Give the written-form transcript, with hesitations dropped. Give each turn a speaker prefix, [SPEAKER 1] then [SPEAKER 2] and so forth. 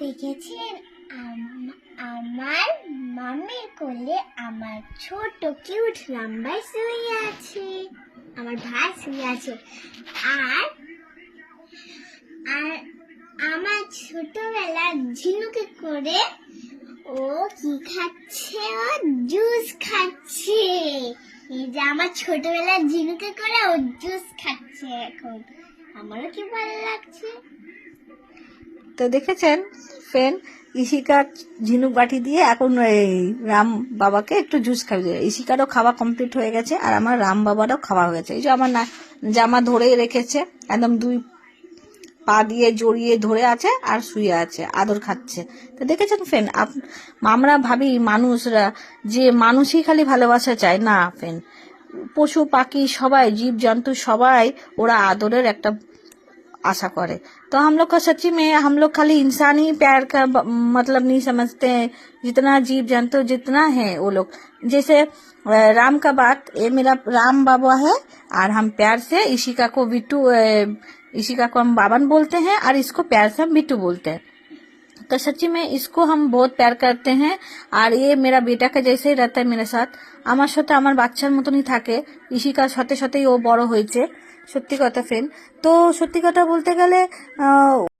[SPEAKER 1] দেখেছেন আমার মামির কোলে আমার ছোট কিউট রামবাই শুয়ে আছে, আমার ভাই শুয়ে আছে। আর আর আমার ছোটবেলা ঝিনুকে করে ও কি খাচ্ছে, ও জুস খাচ্ছে। এই যে আমার ছোটবেলা ঝিনুকে করে ও জুস খাচ্ছে এখন, আমারও কি ভালো লাগছে।
[SPEAKER 2] তো দেখেছেন ফ্রেন্ড, ইশিকা ঝিনুক বাটি দিয়ে এখন এই রাম বাবাকে একটু জুস খাইয়ে দিল। ইশিকারও খাওয়া কমপ্লিট হয়ে গেছে আর আমার রাম বাবারও খাওয়া হয়ে গেছে। এই যে আমার জামা ধরেই রেখেছে, একদম দুই পা দিয়ে জড়িয়ে ধরে আছে আর শুয়ে আছে, আদর খাচ্ছে। তো দেখেছেন ফ্রেন্ড, আমরা ভাবি মানুষরা যে মানুষই খালি ভালোবাসা চায়, না ফ্রেন্ড, পশু পাখি সবাই, জীব জন্তু সবাই ওরা আদরের একটা आशा करे। तो हम लोग का सच्ची में हम लोग खाली इंसानी प्यार का मतलब नहीं समझते हैं, जितना जीव जंतु जितना है वो लोग। जैसे राम का बात, ये मेरा राम बाबा है और हम प्यार से इशिका को बिट्टू, इशिका को हम बाबन बोलते हैं और इसको प्यार से हम बिट्टू बोलते हैं। तो सच्ची में इसको हम बहुत प्यार करते हैं और ये मेरा बेटा के जैसे ही रहता है मेरे साथ, আমার সাথে আমার বাচ্চার মতনই থাকে। ইশিকার সাথে সাথেই ও বড় হয়েছে, সত্যি কথা ফ্রেন্ড। তো সত্যি কথা বলতে গেলে